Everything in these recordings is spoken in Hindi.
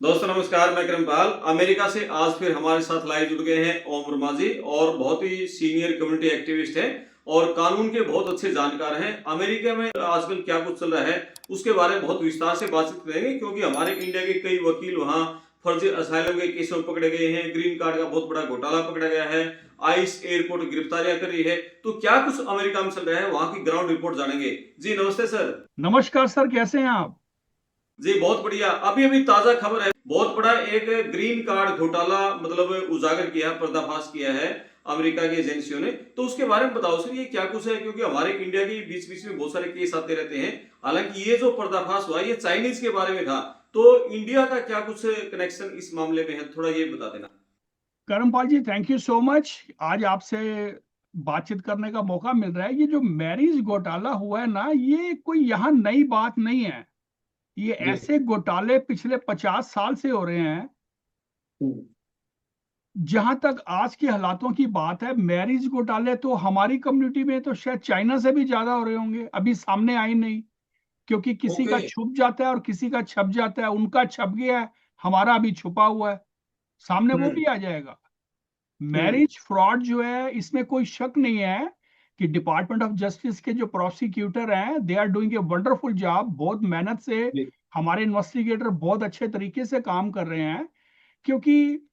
दोस्तों नमस्कार, मैं कृपाल अमेरिका से आज फिर हमारे साथ लाइव जुड़ गए हैं ओम वर्मा जी और बहुत ही सीनियर कम्युनिटी एक्टिविस्ट हैं और कानून के बहुत अच्छे जानकार हैं। अमेरिका में आजकल क्या कुछ चल रहा है उसके बारे में बहुत विस्तार से बातचीत करेंगे क्योंकि हमारे इंडिया के कई वकील वहां फर्जी असाइलम के केसों में पकड़े गए हैं, ग्रीन कार्ड का बहुत बड़ा घोटाला पकड़ा गया है, आइस एयरपोर्ट गिरफ्तारियां कर रही है। तो क्या कुछ अमेरिका में चल रहा है वहां की ग्राउंड रिपोर्ट जानेंगे। जी नमस्ते सर। नमस्कार सर, कैसे हैं आप? जी बहुत बढ़िया। अभी अभी ताजा खबर है, बहुत बड़ा एक ग्रीन कार्ड घोटाला मतलब उजागर किया, पर्दाफाश किया है अमेरिका की एजेंसियों ने। तो उसके बारे में बताओ सर, ये क्या कुछ है क्योंकि हमारे इंडिया के बीच बीच में बहुत सारे केस आते रहते हैं। हालांकि ये जो पर्दाफाश हुआ ये चाइनीज के बारे में था, तो इंडिया का क्या कुछ कनेक्शन इस मामले में है, थोड़ा ये बता देना। करमपाल जी, थैंक यू सो मच। आज आपसे बातचीत करने का मौका मिल रहा है। ये जो मैरिज घोटाला हुआ है ना, ये कोई यहाँ नई बात नहीं है। ये जी। ऐसे घोटाले पिछले 50 साल से हो रहे हैं। हम्म। जहां तक आज के हालातों की बात है, मैरिज घोटाले तो हमारी कम्युनिटी में तो शायद चाइना से भी ज्यादा हो रहे होंगे, अभी सामने आई नहीं। क्योंकि किसी ओके। का छुप जाता है और किसी का छप जाता है। उनका छप गया है, हमारा अभी छुपा हुआ है, सामने वो हम्म। भी आ जाएगा। हम्म। मैरिज फ्रॉड जो है, इसमें कोई शक नहीं है कि डिपार्टमेंट ऑफ जस्टिस के जो प्रोसिक्यूटर हैं, they are doing a wonderful job. बहुत मेहनत से जी। हमारे इन्वेस्टिगेटर बहुत अच्छे तरीके से काम कर रहे हैं। क्योंकि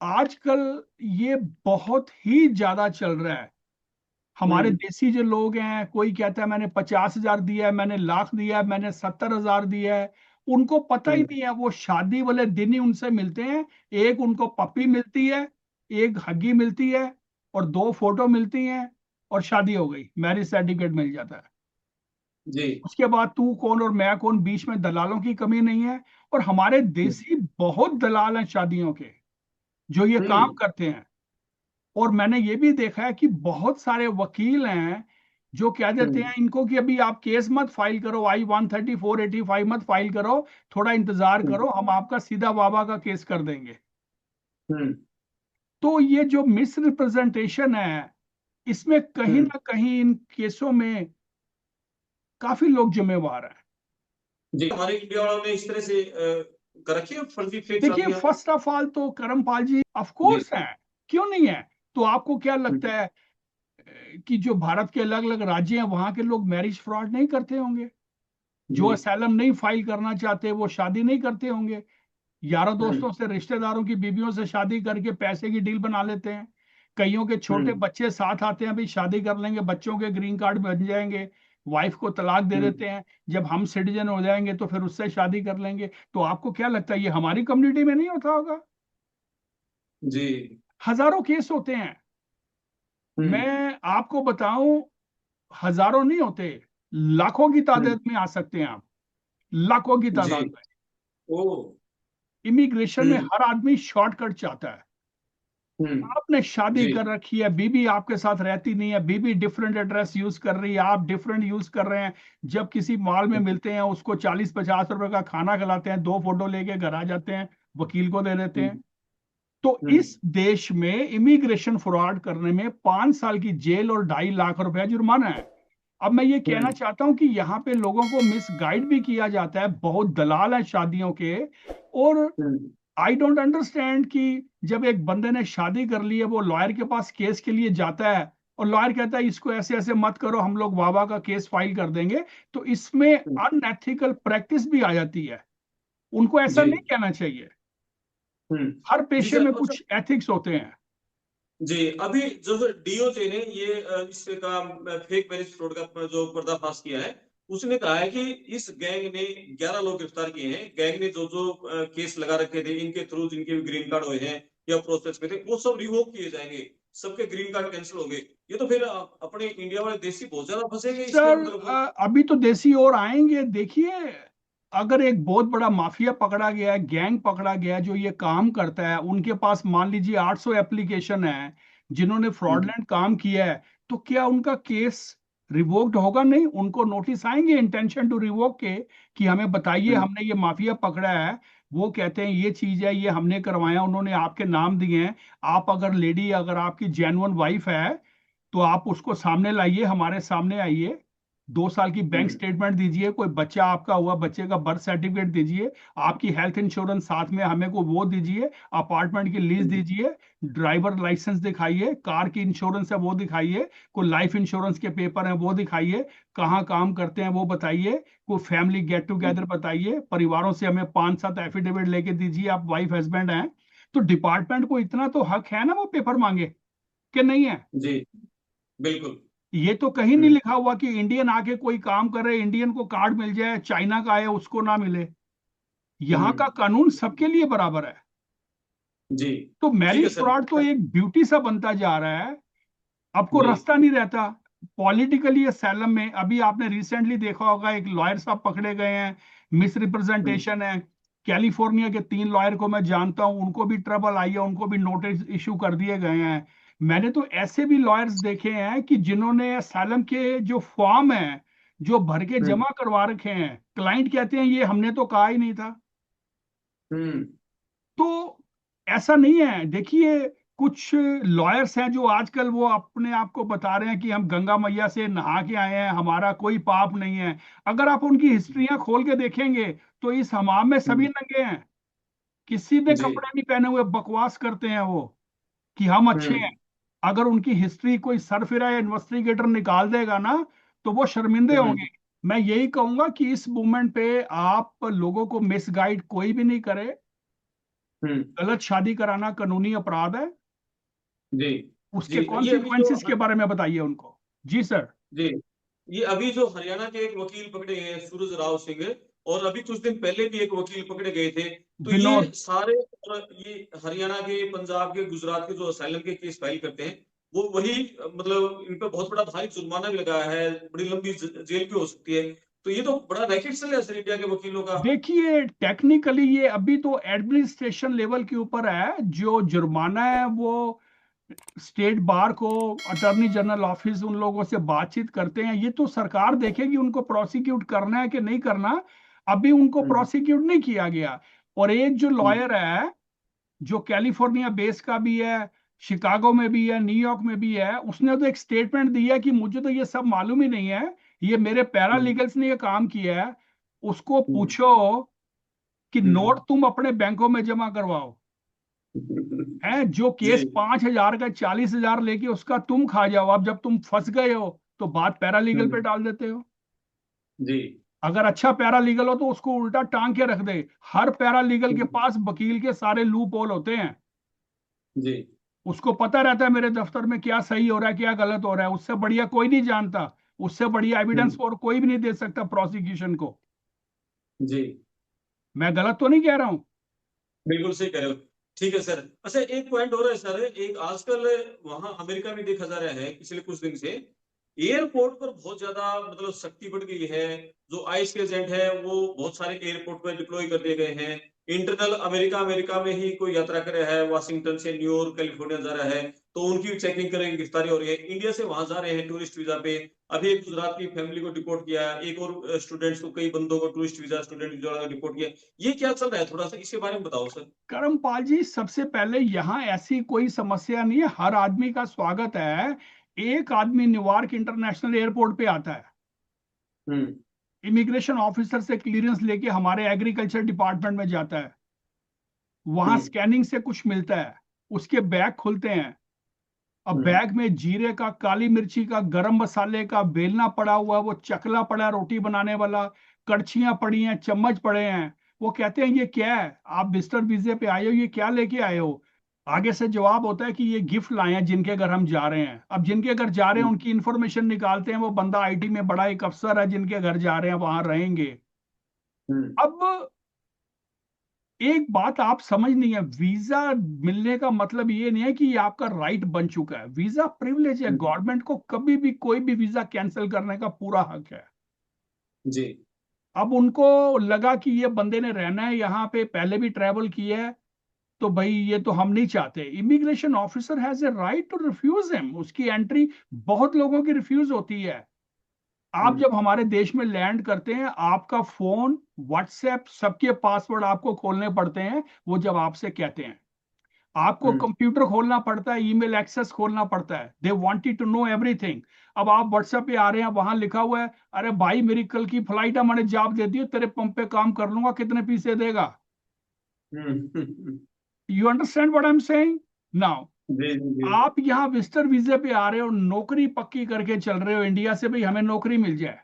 आजकल ये बहुत ही ज्यादा चल रहा है। हमारे हम्म। देसी जो लोग हैं, कोई कहता है मैंने 50,000 दिया है, मैंने लाख दिया है, मैंने 70,000 दिया है। उनको पता ही हम्म। नहीं है, वो शादी वाले दिन ही उनसे मिलते हैं। एक उनको पप्पी मिलती है, एक हग्गी मिलती है, और दो फोटो मिलती हैं, और शादी हो गई, मैरिज सर्टिफिकेट मिल जाता है। जी। उसके बाद तू कौन और मैं कौन, बीच में दलालों की कमी नहीं है। और हमारे देसी बहुत दलाल हैं शादियों के, जो ये काम हम्म। करते हैं। और मैंने ये भी देखा है कि बहुत सारे वकील हैं जो कह देते हम्म। हैं इनको कि अभी आप केस मत फाइल करो, I-134/85 मत फाइल करो, थोड़ा इंतजार हम्म। करो, हम आपका सीधा बाबा का केस कर देंगे। हम्म। तो ये जो मिस रिप्रेजेंटेशन है, इसमें कहीं हम्म। ना कहीं इन केसों में काफी लोग जिम्मेवार हैं। जी, हमारे इंडिया वालों ने इस तरह से कर रखी है फर्जी फेक देखिए, शादियां। फर्स्ट ऑफ ऑल तो करमपाल जी, ऑफ जी। कोर्स है, क्यों नहीं है? तो आपको क्या हम्म। लगता है कि जो भारत के अलग अलग राज्य हैं, वहां के लोग मैरिज फ्रॉड नहीं करते होंगे? जो जी। असैलम नहीं फाइल करना चाहते, वो शादी नहीं करते होंगे? यारों हम्म। दोस्तों से, रिश्तेदारों की बीवियों से शादी करके पैसे की डील बना लेते हैं। कईयों के छोटे हम्म। बच्चे साथ आते हैं, भाई शादी कर लेंगे, बच्चों के ग्रीन कार्ड बन जाएंगे, वाइफ को तलाक दे हम्म। देते हैं, जब हम सिटीजन हो जाएंगे तो फिर उससे शादी कर लेंगे। तो आपको क्या लगता है, ये हमारी कम्युनिटी में नहीं होता होगा? जी। हजारों केस होते हैं। हम्म। मैं आपको बताऊं, हजारों नहीं होते, लाखों की हम्म। तादाद में आ सकते हैं आप, लाखों की जी। तादाद में। ओ। इमिग्रेशन में हम्म। हर आदमी शॉर्टकट चाहता है। हम्म। आपने शादी जी। कर रखी है, बीबी आपके साथ रहती नहीं है, बीबी डिफरेंट एड्रेस यूज कर रही है, आप डिफरेंट यूज कर रहे हैं। जब किसी मॉल में मिलते हैं, उसको 40-50 रुपए का खाना खिलाते हैं, दो फोटो लेके घर आ जाते हैं, वकील को दे देते हैं। हम्म। तो हम्म। इस देश में इमिग्रेशन फ्रॉड करने में 5 साल की जेल और 2.5 लाख रुपया जुर्माना है। अब मैं ये कहना हम्म। चाहता हूं कि यहाँ पे लोगों को मिसगाइड भी किया जाता है, बहुत दलाल है शादियों के। और हम्म। आई डोंट अंडरस्टैंड कि जब एक बंदे ने शादी कर ली है, वो लॉयर के पास केस के लिए जाता है, और लॉयर कहता है इसको ऐसे ऐसे मत करो, हम लोग वावा का केस फाइल कर देंगे। तो इसमें हम्म। अनएथिकल प्रैक्टिस भी आ जाती है। उनको ऐसा जी। नहीं कहना चाहिए। हम्म। हर जी पेशे सर, में अच्छा। कुछ एथिक्स होते हैं। जी, अभी जो है डीओजे ने ये इसका फेक मैरिज फ्रॉड का जो पर्दाफाश किया है, उसने कहा है कि इस गैंग ने 11 लोग गिरफ्तार किए हैं। गैंग ने जो जो केस लगा रखे थे, इनके थ्रू जिनके भी ग्रीन कार्ड हुए हैं या प्रोसेस में थे, वो सब रिवोक किए जाएंगे, सबके ग्रीन कार्ड कैंसिल हो गए। ये तो फिर अपने इंडिया वाले देशी बहुत ज्यादा फंसेंगे इसके सर, मतलब। अभी तो देसी और आएंगे, देखिए। अगर एक बहुत बड़ा माफिया पकड़ा गया है, गैंग पकड़ा गया है जो ये काम करता है, उनके पास मान लीजिए 800 एप्लीकेशन है जिन्होंने हम्म। फ्रॉडलेंट काम किया है, तो क्या उनका केस रिवोक्ड होगा? नहीं, उनको नोटिस आएंगे इंटेंशन टू रिवोक के, कि हमें बताइए, हम्म। हमने ये माफिया पकड़ा है, वो कहते हैं ये चीज है, ये हमने करवाया, उन्होंने आपके नाम दिए हैं। आप अगर लेडी, अगर आपकी जेन्युइन वाइफ है, तो आप उसको सामने लाइए, हमारे सामने आइए, 2 साल की बैंक हम्म, स्टेटमेंट दीजिए, कोई बच्चा आपका हुआ बच्चे का बर्थ सर्टिफिकेट दीजिए, आपकी हेल्थ इंश्योरेंस साथ में हमें को वो दीजिए, अपार्टमेंट की लीज हम्म, दीजिए, ड्राइवर लाइसेंस दिखाइए, कार की इंश्योरेंस है वो दिखाइए, कोई लाइफ इंश्योरेंस के पेपर हैं वो दिखाइए, कहाँ काम करते हैं वो बताइए, कोई फैमिली गेट टुगेदर बताइए, परिवारों से हमें 5-7 एफिडेविट लेके दीजिए, आप वाइफ हस्बैंड हैं। तो डिपार्टमेंट को इतना तो हक है ना वो पेपर मांगे, कि नहीं है? जी बिल्कुल। ये तो कहीं नहीं हम्म, लिखा हुआ कि इंडियन आके कोई काम करे इंडियन को कार्ड मिल जाए, चाइना का आए उसको ना मिले। यहाँ का हम्म, कानून सबके लिए बराबर है। जी तो ठीक है मैरिज सर। फ्रॉड तो एक ब्यूटी सा बनता जा रहा है, आपको जी। रास्ता नहीं रहता। पॉलिटिकली असैलम में अभी आपने रिसेंटली देखा होगा, एक लॉयर साहब पकड़े गए हैं, मिस हम्म, रिप्रेजेंटेशन है। कैलिफोर्निया के 3 लॉयर को मैं जानता हूं, उनको भी ट्रबल आई है, उनको भी नोटिस इशू कर दिए गए हैं। मैंने तो ऐसे भी लॉयर्स देखे हैं कि जिन्होंने असैलम के जो फॉर्म है जो भर के हम्म, जमा करवा रखे हैं, क्लाइंट कहते हैं ये हमने तो कहा ही नहीं था। हम्म, तो ऐसा नहीं है, देखिए कुछ लॉयर्स हैं जो आजकल वो अपने आप को बता रहे हैं कि हम गंगा मैया से नहा के आए हैं, हमारा कोई पाप नहीं है। अगर आप उनकी हिस्ट्रियां खोल के देखेंगे तो इस हमाम में सभी हम्म, नंगे हैं, किसी ने जी। कपड़े नहीं पहने हुए, बकवास करते हैं वो कि हम अच्छे हैं। हम्म, अगर उनकी हिस्ट्री कोई सरफिरा या इन्वेस्टिगेटर निकाल देगा ना तो वो शर्मिंदे होंगे। हम्म, मैं यही कहूंगा कि इस मूवमेंट पे आप लोगों को मिसगाइड कोई भी नहीं करे। हम्म, गलत शादी कराना कानूनी अपराध है, जी। जी उसके ये अभी जो कॉन्सिक्वेंसेस के बारे में बताइए उनको। जी सर। जी ये अभी जो हरियाणा के एक वकील पकड़े गए हैं सूरज राव सिंह, और अभी कुछ दिन पहले भी एक वकील पकड़े गए थे। तो ये विनोद। सारे, और ये हरियाणा के, पंजाब के, गुजरात के जो असाइलम के केस फाइल करते हैं, वो वही मतलब इन पर बहुत बड़ा भारी जुर्माना भी लगाया है, बड़ी लंबी जेल भी हो सकती है। तो ये तो बड़ा रैकेट चल रहा है सर इंडिया के वकीलों का। देखिए टेक्निकली ये अभी तो एडमिनिस्ट्रेशन लेवल के ऊपर है, जो जुर्माना है वो स्टेट बार को, अटॉर्नी जनरल ऑफिस उन लोगों से बातचीत करते हैं, ये तो सरकार देखेगी उनको प्रोसिक्यूट करना है कि नहीं करना। अभी उनको हम्म, प्रोसिक्यूट नहीं किया गया। और एक जो हम्म, लॉयर है जो कैलिफोर्निया बेस का भी है, शिकागो में भी है, न्यूयॉर्क में भी है, उसने तो एक स्टेटमेंट दिया कि मुझे तो ये सब मालूम ही नहीं है, ये मेरे हम्म, पैरालीगल्स ने ये काम किया है। उसको हम्म, पूछो कि हम्म, नोट तुम अपने बैंकों में जमा करवाओ, है जो केस जी। 5,000 का 40,000 लेके उसका तुम खा जाओ। अब जब तुम फंस गए हो तो बात पैरालीगल पे हम्म, डाल देते हो। जी। अगर अच्छा पैरालीगल हो तो उसको उल्टा टांग के रख दे। हर पैरालीगल के हम्म, पास वकील के सारे लूप होल होते हैं, जी। उसको पता रहता है मेरे दफ्तर में क्या सही हो रहा है क्या गलत हो रहा है, उससे बढ़िया कोई नहीं जानता। उससे बढ़िया एविडेंस हम्म, और कोई भी नहीं दे सकता प्रोसिक्यूशन को। जी मैं गलत तो नहीं कह रहा हूं? बिल्कुल सही कह रहे हो। ठीक है सर। अच्छा एक पॉइंट और है सर, एक आजकल वहां अमेरिका में देखा जा रहा है पिछले कुछ दिन से, एयरपोर्ट पर बहुत ज्यादा मतलब सख्ती बढ़ गई है। जो आइस के एजेंट है वो बहुत सारे एयरपोर्ट पर डिप्लॉय कर दिए गए हैं। इंटरनल अमेरिका अमेरिका में ही कोई यात्रा कर रहा है, वाशिंगटन से न्यूयॉर्क कैलिफोर्निया जा रहा है, तो उनकी चेकिंग करेंगे, गिरफ्तारी हो रही है। इंडिया से वहां जा रहे हैं टूरिस्ट वीजा पे। अभी एक गुजरात की फैमिली को डिपोर्ट किया, एक और स्टूडेंट्स को, कई बंदों को tourist visa, student visa deport किया। ये क्या चल रहा है, थोड़ा सा इसके बारे में बताओ सर। करमपाल जी, सबसे पहले यहाँ ऐसी कोई समस्या नहीं है, हर आदमी का स्वागत है। एक आदमी न्यूयॉर्क इंटरनेशनल एयरपोर्ट पे आता है, हम्म, इमिग्रेशन ऑफिसर से क्लियरेंस लेके हमारे एग्रीकल्चर डिपार्टमेंट में जाता है, वहां हम्म, स्कैनिंग से कुछ मिलता है, उसके बैग खुलते हैं। अब हम्म, बैग में जीरे का, काली मिर्ची का, गरम मसाले का बेलना पड़ा हुआ है, वो चकला पड़ा है रोटी बनाने वाला, कड़छियां पड़ी हैं, चम्मच पड़े हैं। वो कहते हैं ये क्या है, आप विजिटर वीजे पे आए हो, ये क्या लेके आए हो? आगे से जवाब होता है कि ये गिफ्ट लाए हैं जिनके घर हम जा रहे हैं। अब जिनके घर जा रहे हैं हम्म, उनकी इंफॉर्मेशन निकालते हैं, वो बंदा आईटी में बड़ा एक अफसर है, जिनके घर जा रहे हैं वहां रहेंगे। हम्म, अब एक बात आप समझ नहीं है, वीजा मिलने का मतलब ये नहीं है कि ये आपका राइट बन चुका है। वीजा प्रिविलेज है, हम्म, गवर्नमेंट को कभी भी कोई भी वीजा कैंसिल करने का पूरा हक है। जी। अब उनको लगा कि ये बंदे ने रहना है यहाँ पे, पहले भी ट्रैवल किया है, तो भाई ये तो हम नहीं चाहते। Immigration officer has a right to refuse him, उसकी एंट्री बहुत लोगों की रिफ्यूज होती है। आप हम्म, जब हमारे देश में लैंड करते हैं, आपका फोन, व्हाट्सएप, सबके पासवर्ड आपको खोलने पड़ते हैं, वो जब आपसे कहते हैं। आपको कंप्यूटर खोलना पड़ता है, ईमेल एक्सेस खोलना पड़ता है, they wanted to know everything. अब आप व्हाट्सएप पे आ रहे हैं, वहां लिखा हुआ है, अरे भाई मेरी कल की फ्लाइट है, मैंने जॉब दे दी, तेरे पंप पे काम कर लूंगा, कितने पैसे देगा? हम्म। You understand what I am saying now? जी जी जी। आप यहाँ विजिटर वीजे पे आ रहे हो, नौकरी पक्की करके चल रहे हो इंडिया से, भाई हमें नौकरी मिल जाए।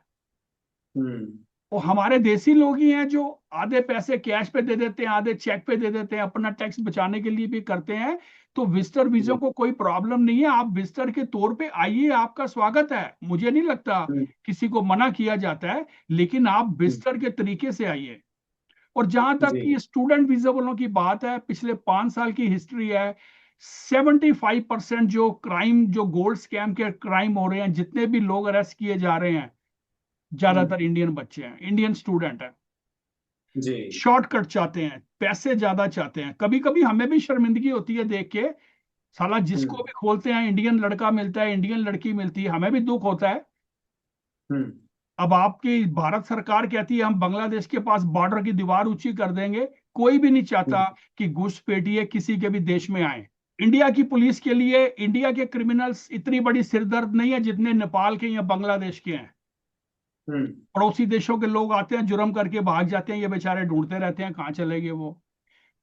हम्म वो हमारे देसी लोग ही हैं जो आधे पैसे कैश पे दे देते हैं, आधे चेक पे दे देते हैं, अपना टैक्स बचाने के लिए भी करते हैं। तो विजिटर वीजों जी। को कोई प्रॉब्लम नहीं है, आप विजिटर के तौर पे आइए, आपका स्वागत है, मुझे नहीं लगता हम्म किसी को मना किया जाता है, लेकिन आप हम्म, विजिटर के तरीके से आइए। और जहां तक जी। कि स्टूडेंट वीजा वालों की बात है, पिछले 5 साल की हिस्ट्री है, 75% जो क्राइम, जो गोल्ड स्कैम के क्राइम हो रहे हैं, जितने भी लोग अरेस्ट किए जा रहे हैं, हम्म, ज्यादातर इंडियन बच्चे हैं, इंडियन स्टूडेंट हैं। जी। शॉर्टकट चाहते हैं, पैसे ज्यादा चाहते हैं। कभी कभी हमें भी शर्मिंदगी होती है देख के, साला जिसको हम्म भी खोलते हैं इंडियन लड़का मिलता है, इंडियन लड़की मिलती है, हमें भी दुख होता है। हम्म अब आपकी भारत सरकार कहती है हम बांग्लादेश के पास बॉर्डर की दीवार ऊंची कर देंगे, कोई भी नहीं चाहता हम्म, कि घुसपैठिए किसी के भी देश में आए। इंडिया की पुलिस के लिए इंडिया के क्रिमिनल्स इतनी बड़ी सिरदर्द नहीं है जितने नेपाल के या बांग्लादेश के हैं। हम्म पड़ोसी देशों के लोग आते हैं, जुर्म करके भाग जाते हैं, ये बेचारे ढूंढते रहते हैं कहाँ चले गए वो।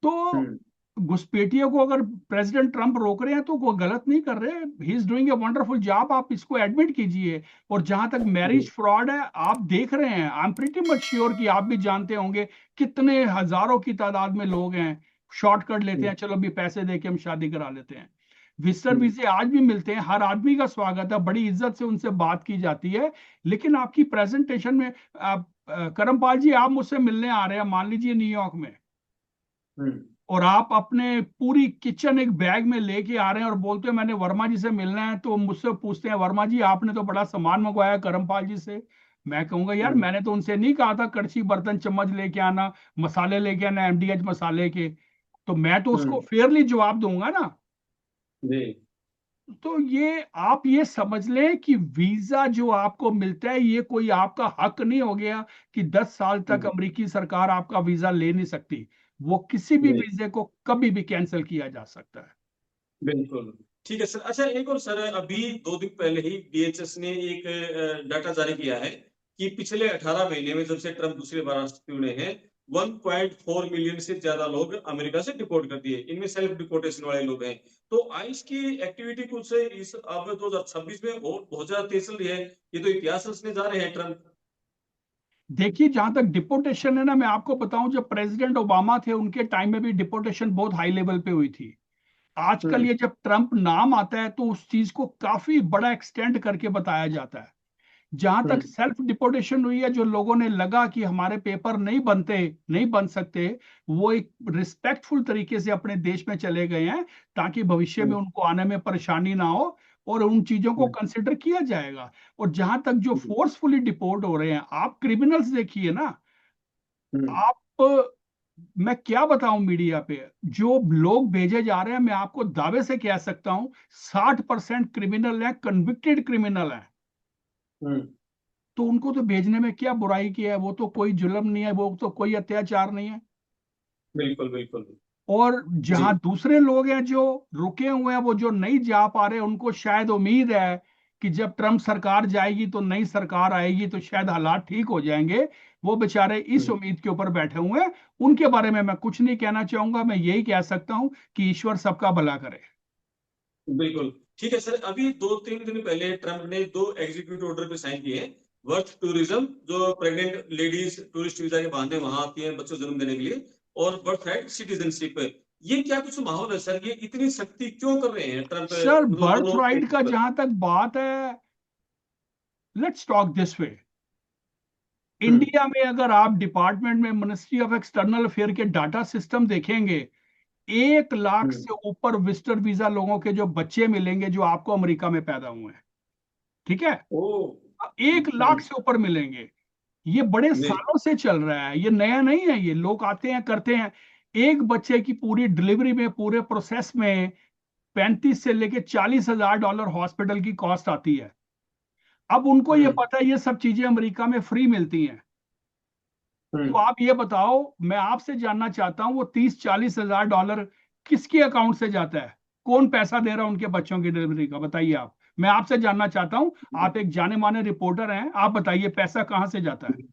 तो हम्म, घुसपैठियों को अगर प्रेसिडेंट ट्रंप रोक रहे हैं तो वो गलत नहीं कर रहे, he is doing a wonderful job, आप इसको एडमिट कीजिए। और जहां तक जी। मैरिज फ्रॉड है, आप देख रहे हैं, I am pretty much sure कि आप भी जानते होंगे, कितने हजारों की तादाद में लोग हैं शॉर्टकट लेते हैं, हम्म चलो भी पैसे दे के हम शादी करा लेते हैं। विजिटर हम्म, वीजे आज भी मिलते हैं, हर आदमी का स्वागत है, बड़ी इज्जत से उनसे बात की जाती है। लेकिन आपकी प्रेजेंटेशन में करमपाल जी, आप मुझसे मिलने आ रहे हैं मान लीजिए न्यूयॉर्क में, हम्म, और आप अपने पूरी किचन एक बैग में लेके आ रहे हैं और बोलते हो मैंने वर्मा जी से मिलना है, तो मुझसे पूछते हैं वर्मा जी आपने तो बड़ा सामान मंगवाया करमपाल जी से। मैं कहूंगा यार हम्म, मैंने तो उनसे नहीं कहा था कड़छी बर्तन चम्मच लेके आना, मसाले लेके आना, एमडीएच मसाले के। तो मैं तो उसको हम्म, फेयरली जवाब दूंगा ना। जी। तो ये आप ये समझ लें कि वीजा जो आपको मिलता है ये कोई आपका हक नहीं हो गया कि 10 साल तक हम्म, अमेरिकी सरकार आपका वीजा ले नहीं सकती। वो किसी भी जी। वीजे को कभी भी कैंसिल किया जा सकता है। बिल्कुल। ठीक है सर। अच्छा, एक और सर, अभी 2 दिन पहले ही डीएचएस ने एक डाटा जारी किया है कि पिछले 18 महीने में जब से ट्रम्प दूसरी बार राष्ट्रपति हुए हैं, 1.4 मिलियन से ज्यादा लोग अमेरिका से डिपोर्ट कर दिए, इनमें सेल्फ डिपोर्टेशन वाले लोग हैं। तो आइस की एक्टिविटी कुछ इस अब 2026 में और बहुत ज्यादा तेज चल रही है। ये तो इतिहास रचने जा रहे हैं ट्रम्प। देखिए जहां तक डिपोर्टेशन है ना, मैं आपको बताऊं जब प्रेसिडेंट ओबामा थे उनके टाइम में भी डिपोर्टेशन बहुत हाई लेवल पे हुई थी। आजकल हम्म ये जब ट्रंप नाम आता है तो उस चीज को काफी बड़ा एक्सटेंड करके बताया जाता है। जहां तक हम्म सेल्फ डिपोर्टेशन हुई है, जो लोगों ने लगा कि हमारे पेपर नहीं बनते, नहीं बन सकते, वो एक रिस्पेक्टफुल तरीके से अपने देश में चले गए हैं ताकि भविष्य में हम्म उनको आने में परेशानी ना हो, और उन चीजों को हम्म कंसिडर किया जाएगा। और जहां तक जो हम्म फोर्सफुली डिपोर्ट हो रहे हैं, आप क्रिमिनल्स देखिए ना। हम्म, आप, मैं क्या बताऊं मीडिया पे, जो लोग भेजे जा रहे हैं, मैं आपको दावे से कह सकता हूं 60% क्रिमिनल है, कन्विक्टेड क्रिमिनल है। हम्म, तो उनको तो भेजने में क्या बुराई की है, वो तो कोई जुल्म नहीं है, वो तो कोई अत्याचार नहीं है। बिल्कुल बिल्कुल। और जी। जहां दूसरे लोग हैं जो रुके हुए हैं, वो जो नहीं जा पा रहे, उनको शायद उम्मीद है कि जब ट्रम्प सरकार जाएगी तो नई सरकार आएगी तो शायद हालात ठीक हो जाएंगे, वो बेचारे इस हम्म, उम्मीद के ऊपर बैठे हुए हैं। उनके बारे में मैं कुछ नहीं कहना चाहूंगा, मैं यही कह सकता हूं कि ईश्वर सबका भला करे। बिल्कुल। ठीक है सर। अभी 2-3 दिन पहले ट्रम्प ने 2 एग्जीक्यूटिव ऑर्डर पे साइन किए हैं। वर्थ टूरिज्म, जो प्रेग्नेंट लेडीज टूरिस्ट वीजा के बहाने वहां आती हैं बच्चों को जन्म देने के लिए, और बर्थ राइट सिटीजनशिप। ये क्या कुछ माहौल है सर? ये इतनी सख्ती क्यों कर रहे हैं ट्रम्प, सर मतलब बर्थ दोनों राइट का पर? जहां तक बात है, let's talk this way. Hmm India में अगर आप डिपार्टमेंट में मिनिस्ट्री ऑफ एक्सटर्नल अफेयर के डाटा सिस्टम देखेंगे, 1 लाख हम्म, से ऊपर विजिटर वीजा लोगों के जो बच्चे मिलेंगे जो आपको अमेरिका में पैदा हुए हैं। ठीक है, ओ। 1 लाख से ऊपर मिलेंगे। ये बड़े जी। सालों से चल रहा है, ये नया नहीं है, ये लोग आते हैं करते हैं। एक बच्चे की पूरी डिलीवरी में, पूरे प्रोसेस में 35 से लेके 40 हजार डॉलर हॉस्पिटल की कॉस्ट आती है। अब उनको ये हम्म पता है ये सब चीजें अमेरिका में फ्री मिलती हैं। तो हम्म आप ये बताओ, मैं आपसे जानना चाहता हूं वो 30-40 हजार डॉलर किसके अकाउंट से जाता है? कौन पैसा दे रहा है उनके बच्चों की डिलीवरी का? बताइए आप। मैं आपसे जानना चाहता हूं, आप एक जाने माने रिपोर्टर हैं, आप बताइए पैसा कहां से जाता है?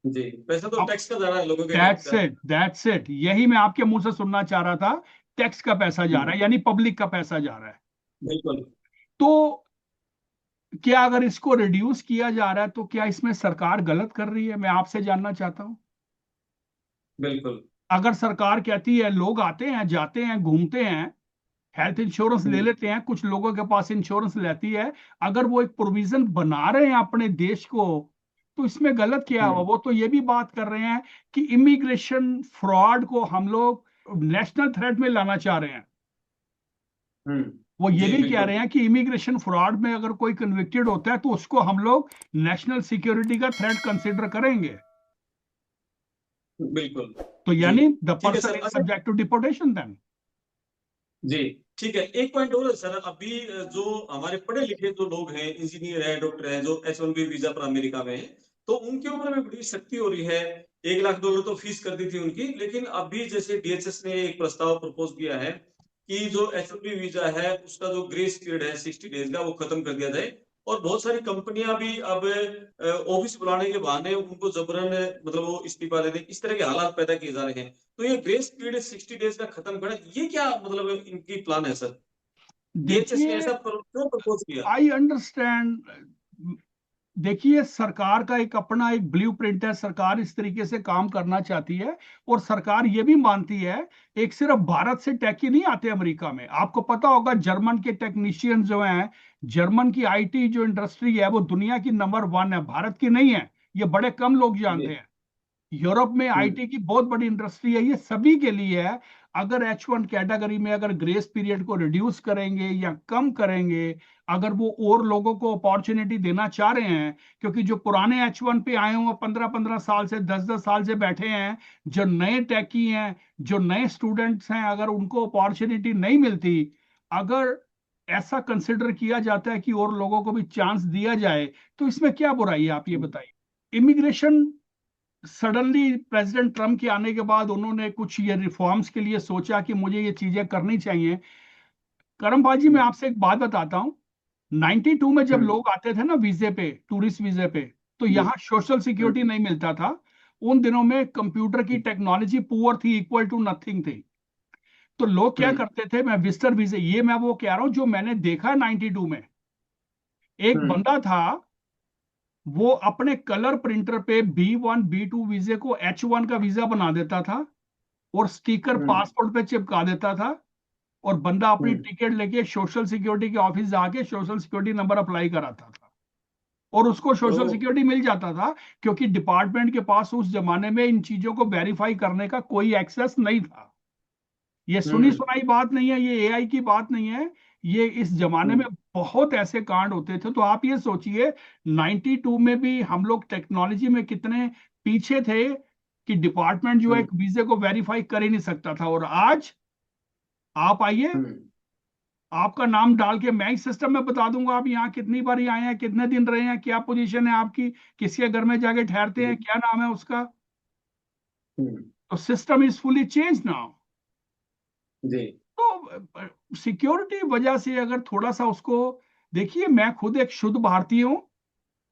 जी, पैसा तो अब टैक्स का जा रहा है, लोगों के टैक्स दैट्स का। इट, दैट्स इट, यही मैं आपके मुंह से सुनना चाह रहा था। टैक्स का पैसा जा रहा है, यानी पब्लिक का पैसा जा रहा है। बिल्कुल। तो क्या अगर इसको रिड्यूस किया जा रहा है तो क्या इसमें सरकार गलत कर रही है? मैं आपसे जानना चाहता हूं। बिल्कुल। अगर सरकार कहती है लोग आते हैं जाते हैं घूमते हैं, हेल्थ इंश्योरेंस ले हम्म। लेते हैं, कुछ लोगों के पास इंश्योरेंस रहती है, अगर वो एक प्रोविजन बना रहे हैं अपने देश को, तो इसमें गलत क्या हुआ? हम्म। वो तो ये भी बात कर रहे हैं कि इमिग्रेशन फ्रॉड को हम लोग नेशनल थ्रेट में लाना चाह रहे हैं। वो ये जी भी कह रहे बिल्कुल। हैं कि इमिग्रेशन फ्रॉड में अगर कोई कन्विक्टेड होता है तो उसको हम लोग नेशनल सिक्योरिटी का थ्रेट कंसिडर करेंगे। बिल्कुल। तो जी। यानी द ठीक है पर्सन सर। इज अच्छा। Subject to deportation then. जी। ठीक है, एक पॉइंट और है सर। अभी जो हमारे पढ़े लिखे जो लोग हैं, इंजीनियर है, डॉक्टर है, जो H1B वीजा पर अमेरिका में है, तो उनके ऊपर में बड़ी सख्ती हो रही है। $1 लाख तो फीस कर दी थी उनकी, लेकिन अभी जैसे DHS ने एक प्रस्ताव प्रपोज किया है कि जो H1B वीजा है उसका जो ग्रेस पीरियड है 60 डेज का, वो खत्म कर दिया जाए। और बहुत सारी कंपनियां भी अब ऑफिस बुलाने के बहाने उनको जबरन मतलब वो इस्तीफा दे दें, इस तरह के हालात पैदा किए जा रहे हैं। तो ये ग्रेस पीरियड 60 डेज का खत्म करें, ये क्या मतलब इनकी प्लान है सर? DHS ने देखिए, ऐसा क्यों प्रपोज किया? I understand. देखिए, सरकार का एक अपना एक ब्लूप्रिंट है, सरकार इस तरीके से काम करना चाहती है। और सरकार ये भी मानती है, एक सिर्फ भारत से टेकी नहीं आते अमेरिका में। आपको पता होगा जर्मन के टेक्नीशियन जो हैं, जर्मन की आईटी जो इंडस्ट्री है वो दुनिया की नंबर 1 है, भारत की नहीं है। ये बड़े कम लोग जानते जी। हैं। यूरोप में हम्म। आईटी की बहुत बड़ी इंडस्ट्री है, ये सभी के लिए है। अगर H1 कैटेगरी में अगर ग्रेस पीरियड को रिड्यूस करेंगे या कम करेंगे, अगर वो और लोगों को अपॉर्चुनिटी देना चाह रहे हैं, क्योंकि जो पुराने H1 पे आए हुए 15-15 साल से 10-10 साल से बैठे हैं, जो नए टेकी हैं, जो नए स्टूडेंट्स हैं, अगर उनको अपॉर्चुनिटी नहीं मिलती, अगर ऐसा कंसिडर किया जाता है कि और लोगों को भी चांस दिया जाए, तो इसमें क्या बुराई है? आप ये बताइए। इमिग्रेशन सडनली प्रेसिडेंट ट्रम्प के आने के बाद उन्होंने कुछ ये रिफॉर्म्स के लिए सोचा कि मुझे ये चीजें करनी चाहिए। करमपाल जी, मैं हम्म। आपसे एक बात बताता हूँ। 92 में जब हम्म। लोग आते थे ना वीजे पे, टूरिस्ट वीजे पे, तो जी। यहाँ सोशल सिक्योरिटी हम्म। नहीं मिलता था। उन दिनों में कंप्यूटर की टेक्नोलॉजी पुअर थी, इक्वल टू नथिंग थी। तो लोग क्या हम्म। करते थे, मैं विजिटर वीजे, ये मैं वो कह रहा हूँ जो मैंने देखा 92 में। एक हम्म। बंदा था, वो अपने कलर प्रिंटर पे B1 B2 वीजे को H1 का वीजा बना देता था और स्टिकर हम्म। पासपोर्ट पे चिपका देता था। और बंदा अपनी हम्म। टिकट लेके सोशल सिक्योरिटी के ऑफिस जाके सोशल सिक्योरिटी नंबर अप्लाई कराता था, और उसको ओ। सोशल सिक्योरिटी मिल जाता था, क्योंकि डिपार्टमेंट के पास उस जमाने में इन चीजों को वेरीफाई करने का कोई एक्सेस नहीं था। ये सुनी हम्म। सुनाई बात नहीं है, ये एआई की बात नहीं है। ये इस जमाने में हम्म। बहुत ऐसे कांड होते थे। तो आप ये सोचिए, 92 में भी हम लोग टेक्नोलॉजी में कितने पीछे थे कि डिपार्टमेंट जो है हम्म। एक वीजे को वेरीफाई कर ही नहीं सकता था। और आज आप आइए, हम्म। आपका नाम डाल के मैं ही सिस्टम में बता दूंगा आप यहाँ कितनी बार आए हैं, कितने दिन रहे हैं, क्या पोजीशन है आपकी, किसके घर में जाके ठहरते हैं, जी। क्या नाम है उसका। हम्म। तो system is fully change now. जी। तो सिक्योरिटी वजह से अगर थोड़ा सा उसको देखिए, मैं खुद एक शुद्ध भारतीय हूँ,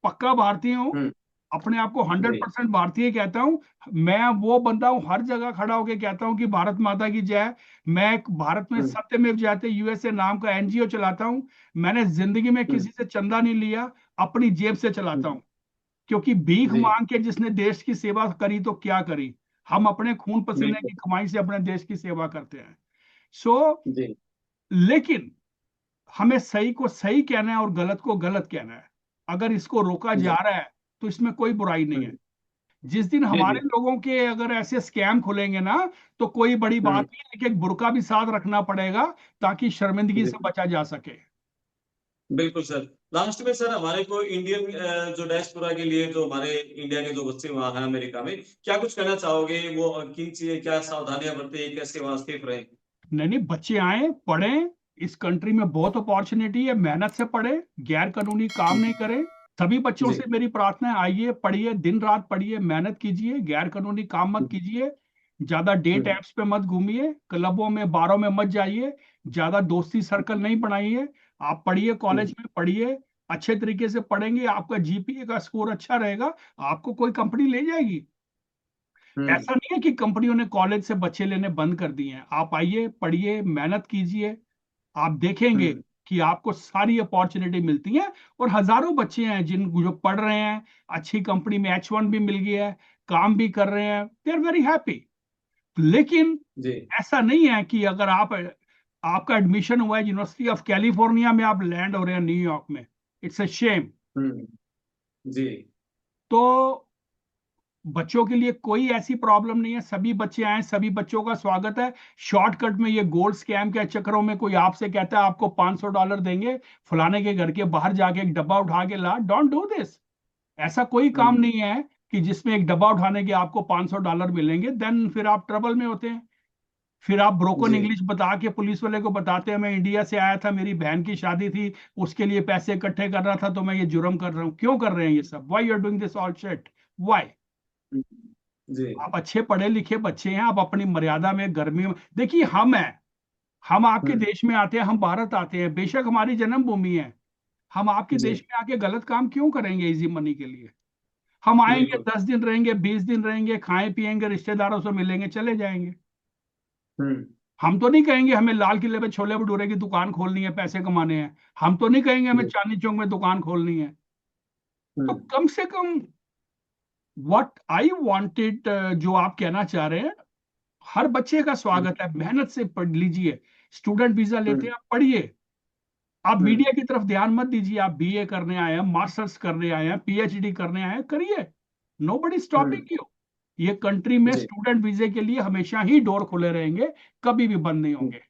पक्का भारतीय हूँ, हम्म। अपने आप को हंड्रेड जी। परसेंट भारतीय कहता हूँ। मैं वो बंदा हूँ, हर जगह खड़ा होकर कहता हूँ कि भारत माता की जय। मैं एक भारत में हम्म। सत्यमेव जयते यूएसए नाम का एनजीओ चलाता हूँ। मैंने जिंदगी में हम्म। किसी से चंदा नहीं लिया, अपनी जेब से चलाता हम्म। हूँ। क्योंकि भीख जी। मांग के जिसने देश की सेवा करी तो क्या करी। हम अपने खून पसीने बिल्कुल। की कमाई से अपने देश की सेवा करते हैं। सो जी। लेकिन हमें सही को सही कहना है और गलत को गलत कहना है। अगर इसको रोका जा जी। रहा है तो इसमें कोई बुराई नहीं है। हम्म। जिस दिन जी। हमारे जी। लोगों के अगर ऐसे स्कैम खुलेंगे ना, तो कोई बड़ी बात हम्म। नहीं है, लेकिन एक बुर्का भी साथ रखना पड़ेगा ताकि शर्मिंदगी जी। से बचा जा सके। बिल्कुल सर। लास्ट में सर, हमारे को इंडियन जो डायस्पोरा के लिए, जो हमारे इंडिया के जो बच्चे वहां हैं अमेरिका में, क्या कुछ कहना चाहोगे? वो किन चीजें, क्या सावधानियां बरते, कैसे वहां सेफ रहे? नहीं नहीं, बच्चे आए पढ़ें, इस कंट्री में बहुत अपॉर्चुनिटी है, मेहनत से पढ़े, गैर कानूनी काम नहीं करें। सभी बच्चों जी। से मेरी प्रार्थना है, आइए पढ़िए, दिन रात पढ़िए, मेहनत कीजिए, गैर कानूनी काम मत कीजिए। ज्यादा डेट ऐप्स पे मत घूमिए, क्लबों में बारों में मत जाइए, ज्यादा दोस्ती सर्कल नहीं बनाइए। आप पढ़िए, कॉलेज में पढ़िए, अच्छे तरीके से पढ़ेंगे, आपका जीपीए का स्कोर अच्छा रहेगा, आपको कोई कंपनी ले जाएगी। हम्म। ऐसा नहीं है कि कंपनियों ने कॉलेज से बच्चे लेने बंद कर दिए हैं। आप आइए, पढ़िए, मेहनत कीजिए, आप देखेंगे हम्म। कि आपको सारी अपॉर्चुनिटी मिलती है। और हजारों बच्चे हैं जिन जो पढ़ रहे हैं, अच्छी कंपनी में H1 भी मिल गया है, काम भी कर रहे हैं, दे आर वेरी हैप्पी। लेकिन जी। ऐसा नहीं है कि अगर आपका एडमिशन हुआ है यूनिवर्सिटी ऑफ कैलिफोर्निया में, आप लैंड हो रहे हैं न्यूयॉर्क में, इट्स अ शेम। हम्म। जी। तो बच्चों के लिए कोई ऐसी प्रॉब्लम नहीं है, सभी बच्चे आए, सभी बच्चों का स्वागत है। शॉर्टकट में ये गोल्ड स्कैम के चक्करों में कोई आपसे कहता है आपको $500 देंगे, फलाने के घर के बाहर जाके एक डब्बा उठा के ला, डोंट डू दिस। ऐसा कोई काम हम्म। नहीं है कि जिसमें एक डब्बा उठाने के आपको $500 मिलेंगे, देन फिर आप ट्रबल में होते हैं। फिर आप ब्रोकन जी। इंग्लिश बता के पुलिस वाले को बताते हैं मैं इंडिया से आया था, मेरी बहन की शादी थी, उसके लिए पैसे इकट्ठे कर रहा था, तो मैं ये जुर्म कर रहा हूं। क्यों कर रहे हैं ये सब? Why you are doing this all shit? Why? जी। आप अच्छे पढ़े लिखे बच्चे हैं, आप अपनी मर्यादा में, गर्मी में देखिए, हम आपके हम्म। देश में आते हैं, हम भारत आते हैं, बेशक हमारी जन्मभूमि है, हम आपके जी। देश में आके गलत काम क्यों करेंगे इजी मनी के लिए? हम आएंगे, बिल्कुल। 10 दिन रहेंगे, 20 दिन रहेंगे, खाएं पिएंगे, रिश्तेदारों से मिलेंगे, चले जाएंगे। हम्म। हम तो नहीं कहेंगे हमें लाल किले पे छोले भटूरे की दुकान खोलनी है, पैसे कमाने हैं। हम तो नहीं कहेंगे हमें जी। चांदनी चौक में दुकान खोलनी है। तो हम्म। कम से कम व्हाट आई वांटेड, जो आप कहना चाह रहे हैं, हर बच्चे का हम्म। स्वागत है, मेहनत से पढ़ लीजिए। स्टूडेंट वीजा लेते हम्म। हैं, आप पढ़िए। आप हम्म। मीडिया की तरफ ध्यान मत दीजिए। आप बीए करने आए हैं, मास्टर्स करने आए हैं, पीएचडी करने आए हैं, करिए। Nobody hmm. Stopping you. ये कंट्री में जी। स्टूडेंट वीजे के लिए हमेशा ही डोर खुले रहेंगे, कभी भी बंद नहीं होंगे।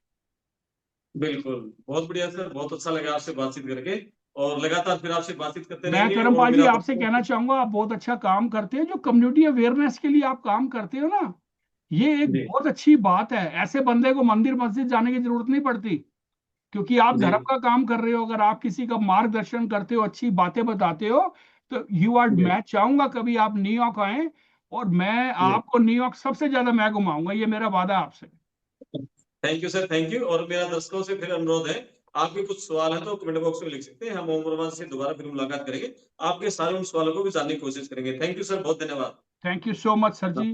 बिल्कुल। बहुत बढ़िया सर, बहुत अच्छा लगा आपसे बातचीत करके, और लगातार फिर आपसे बातचीत करते मैं रहेंगे। और करमपाल जी मेरा आपसे कहना चाहूंगा, आप बहुत अच्छा काम करते हैं, जो कम्युनिटी अवेयरनेस के लिए आप काम करते हो ना, ये एक जी। बहुत अच्छी बात है। ऐसे बंदे को मंदिर मस्जिद जाने की जरूरत नहीं पड़ती, क्योंकि आप जी। धर्म का काम कर रहे हो। अगर आप किसी का मार्गदर्शन करते हो, अच्छी बातें बताते हो, तो जी। मैं चाहूंगा कभी आप न्यूयॉर्क आए, और मैं जी। आपको न्यूयॉर्क सबसे ज्यादा मैं घुमाऊंगा, ये मेरा वादा है आपसे। Thank you sir, thank you. और मेरा दर्शकों से फिर अनुरोध है, आपके कुछ सवाल हैं तो कमेंट बॉक्स में लिख सकते हैं, हम उम्र से दोबारा फिर मुलाकात करेंगे, आपके सारे उन सवालों को भी जानने की कोशिश करेंगे। थैंक यू सर, बहुत धन्यवाद। Thank you so much sir ji.